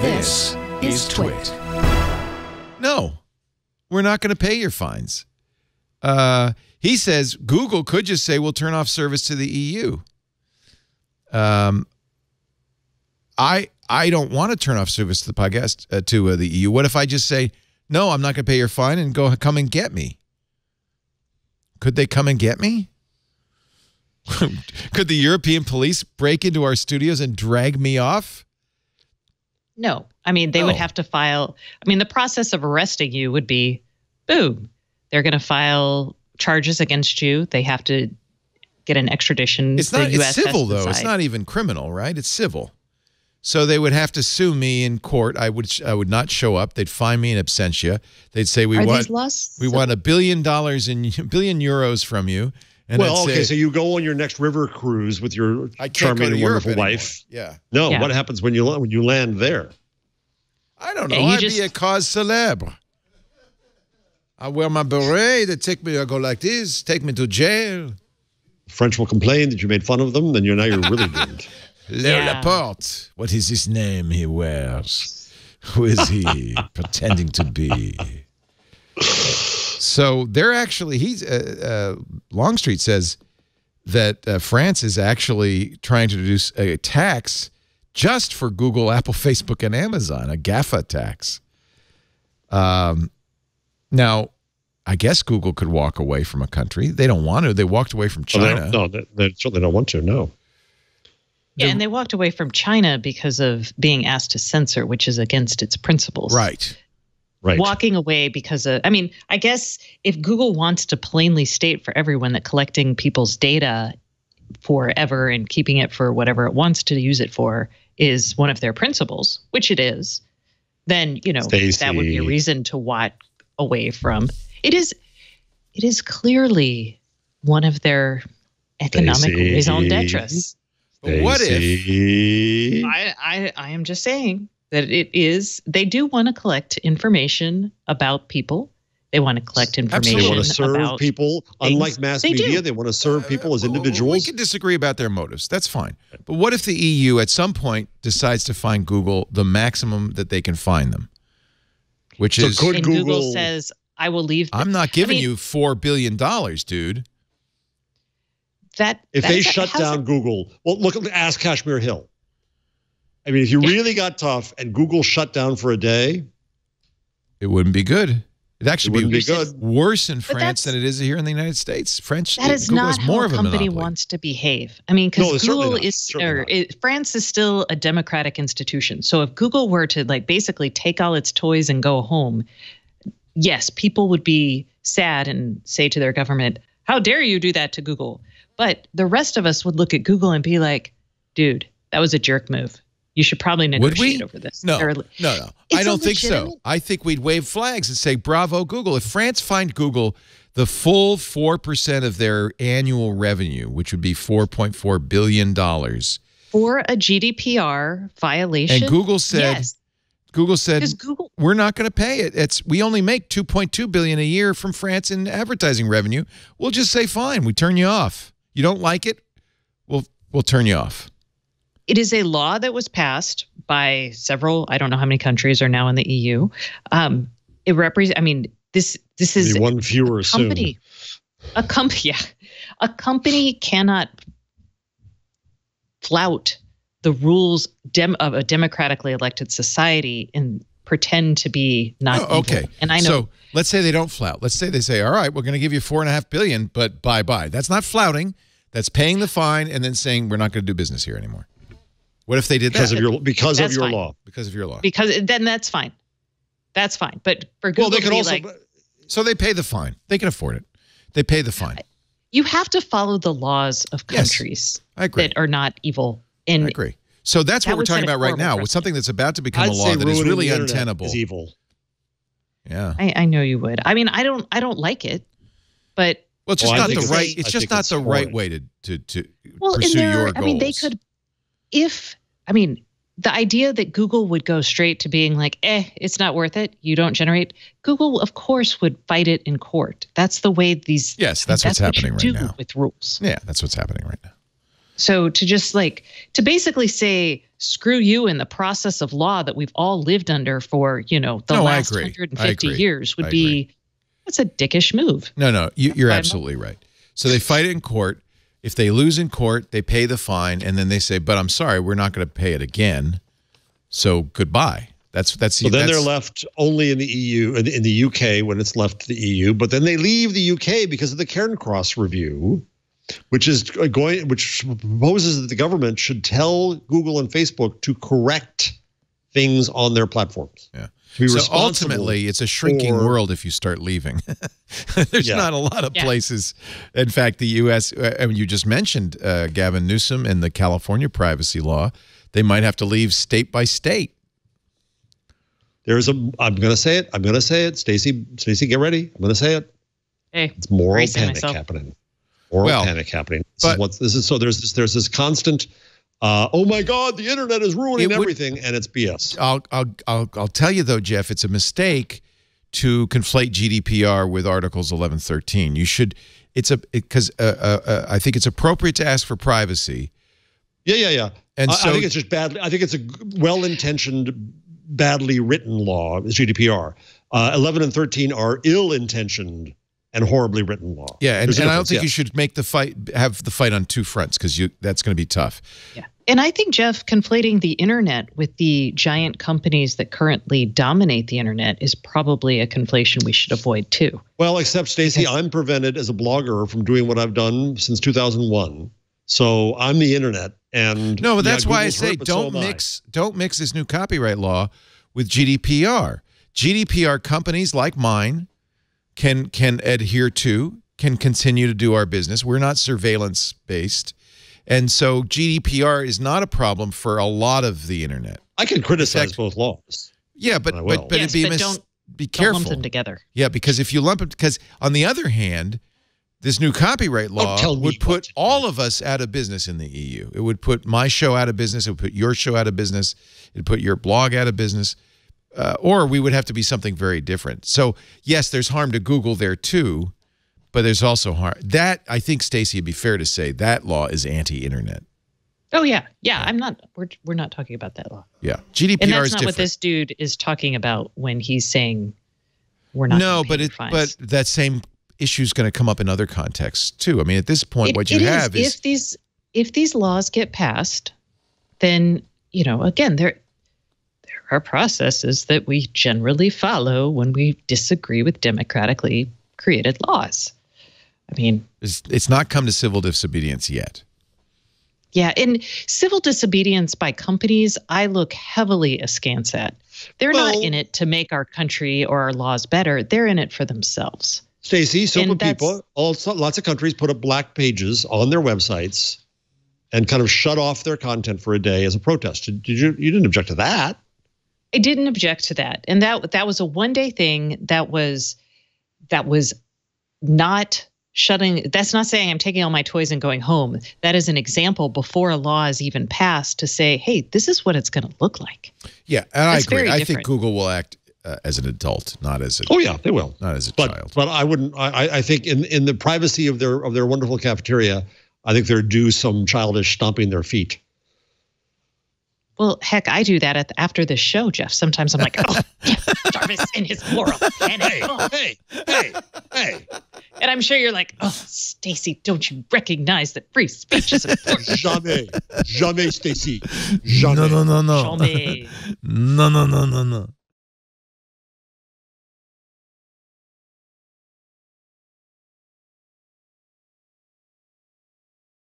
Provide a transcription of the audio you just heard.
This is TWiT. No, we're not going to pay your fines. He says Google could just say we'll turn off service to the EU. I don't want to turn off service to the podcast to the EU. What if I just say no? I'm not going to pay your fine and come and get me. Could they come and get me? Could the European police break into our studios and drag me off? No. I mean, they would have to file. I mean, the process of arresting you would be, boom, they're going to file charges against you. They have to get an extradition. It's not. It's civil, though. It's not even criminal, right? It's civil. So they would have to sue me in court. I would not show up. They'd fine me in absentia. They'd say we want $1 billion in billion euros from you. And well, okay, so you go on your next river cruise with your charming and wonderful wife. Yeah. No, what happens when you land there? I don't know. I'd be a cause célèbre. I wear my beret. They take me. I go like this. Take me to jail. French will complain that you made fun of them. Then now you're really doomed. Leo Laporte. What is his name he wears? Who is he pretending to be? So they're actually, Longstreet says that France is actually trying to introduce a tax just for Google, Apple, Facebook, and Amazon, a GAFA tax. Now, I guess Google could walk away from a country. They don't want to. They walked away from China. They certainly don't want to, no. Yeah, and they walked away from China because of being asked to censor, which is against its principles. Right. Right. Walking away because of, I mean, I guess if Google wants to plainly state for everyone that collecting people's data forever and keeping it for whatever it wants to use it for is one of their principles, which it is, then, you know, that would be a reason to walk away from. It is clearly one of their economic raison d'etre. What if? I am just saying that they do want to collect information about people. They want to collect information. They want to serve people. Unlike mass media, they want to serve people as individuals. We can disagree about their motives. That's fine. But what if the EU at some point decides to fine Google the maximum that they can fine them? Which is Google says, I will leave. I'm not giving you $4 billion, dude. If they shut down Google, well, ask Kashmir Hill. I mean, if you really got tough and Google shut down for a day, it wouldn't be good. It'd actually be good. Worse in France than it is here in the United States. That is not how a company wants to behave. I mean, because Google France is still a democratic institution. So if Google were to basically take all its toys and go home, yes, people would be sad and say to their government, "How dare you do that to Google?" But the rest of us would look at Google and be like, "Dude, that was a jerk move. You should probably negotiate over this." No. I don't think so. I think we'd wave flags and say, bravo, Google. If France fined Google the full 4% of their annual revenue, which would be $4.4 billion. For a GDPR violation. And Google said, we're not going to pay it. We only make $2.2 billion a year from France in advertising revenue. We'll just say, fine, we turn you off. You don't like it? We'll turn you off. It is a law that was passed by several, I don't know how many countries are now in the EU. It represents, I mean, this is one fewer company. A company cannot flout the rules of a democratically elected society and pretend to be not evil. Okay. And I know. So let's say they don't flout. Let's say they say, all right, we're going to give you $4.5 billion, but bye-bye. That's not flouting. That's paying the fine and then saying we're not going to do business here anymore. What if they did that? Because of your law. Because of your law. Because then that's fine. That's fine. But for Google they could also, so they pay the fine. They can afford it. They pay the fine. You have to follow the laws of countries that are not evil. I agree. So that's what we're talking about right now. With something that's about to become a law that is really untenable. Is evil. Yeah. I know you would. I mean, I don't like it, but it's just not the right. It's just not the right way to pursue your goals. I mean, they could. The idea that Google would go straight to being like, it's not worth it. You don't generate. Google, of course, would fight it in court. That's the way these. Yes, that's what's happening right now with rules. Yeah, that's what's happening right now. So to just to basically say, screw you in the process of law that we've all lived under for, the last 150 years would be, that's a dickish move. No, you're absolutely right. So they fight it in court. If they lose in court, they pay the fine, and then they say, but I'm sorry, we're not going to pay it again. So goodbye. So then they're left only in the EU, in the UK when it's left to the EU. But then they leave the UK because of the Cairncross review, which proposes that the government should tell Google and Facebook to correct things on their platforms. Yeah. So ultimately, it's a shrinking world if you start leaving. There's not a lot of places. In fact, the U.S., you just mentioned Gavin Newsom and the California privacy law. They might have to leave state by state. I'm going to say it. Stacey, get ready. I'm going to say it. Hey, it's moral panic happening. Panic happening. There's this constant, oh my God, the internet is ruining everything, and it's BS. I'll tell you though, Jeff, it's a mistake to conflate GDPR with Articles 11, 13. You should. Because I think it's appropriate to ask for privacy. Yeah. And I think it's just bad. I think it's a well-intentioned, badly written law, is GDPR. 11 and 13 are ill-intentioned and horribly written law. Yeah, and I don't think you should have the fight on two fronts, because that's going to be tough. Yeah, and I think, Jeff, conflating the internet with the giant companies that currently dominate the internet is probably a conflation we should avoid too. Well, except, Stacey, I'm prevented as a blogger from doing what I've done since 2001. So I'm the internet, and no, but that's why I say don't mix this new copyright law with GDPR. GDPR companies like mine can adhere to, can continue to do our business. We're not surveillance based, and so GDPR is not a problem for a lot of the internet. I can criticize both laws. Yeah, but don't be careful. Lump them together. Yeah, because if you lump them, because on the other hand, this new copyright law would put all of us out of business in the EU. It would put my show out of business. It would put your show out of business. It would put your blog out of business. Or we would have to be something very different. So, yes, there's harm to Google there too, but there's also harm. That, I think, Stacey, it'd be fair to say that law is anti-internet. Oh, yeah. Yeah, we're not talking about that law. Yeah. GDPR and that's is not different. what this dude is talking about when he's saying we're not. No, but that same issue is going to come up in other contexts too. I mean, at this point, what you have is if these laws get passed, then again there are processes that we generally follow when we disagree with democratically created laws. I mean, it's not come to civil disobedience yet. Yeah, and civil disobedience by companies, I look heavily askance at. They're not in it to make our country or our laws better. They're in it for themselves. Stacey, so people, lots of countries put up black pages on their websites and kind of shut off their content for a day as a protest. You didn't object to that? I didn't object to that, and that was a one-day thing. That was not shutting. That's not saying I'm taking all my toys and going home. That is an example before a law is even passed to say, hey, this is what it's going to look like. Yeah, and I agree. I think Google will act as an adult, not as a they will, not as a child. But I wouldn't. I think in the privacy of their wonderful cafeteria, I think they're due some childish stomping their feet. Well, heck, I do that after the show, Jeff. Sometimes I'm like, oh, Jarvis and his moral panic. Hey. And I'm sure you're like, oh, Stacey, don't you recognize that free speech is important? Jamais, Stacey. Jamais. No. Jamais. No.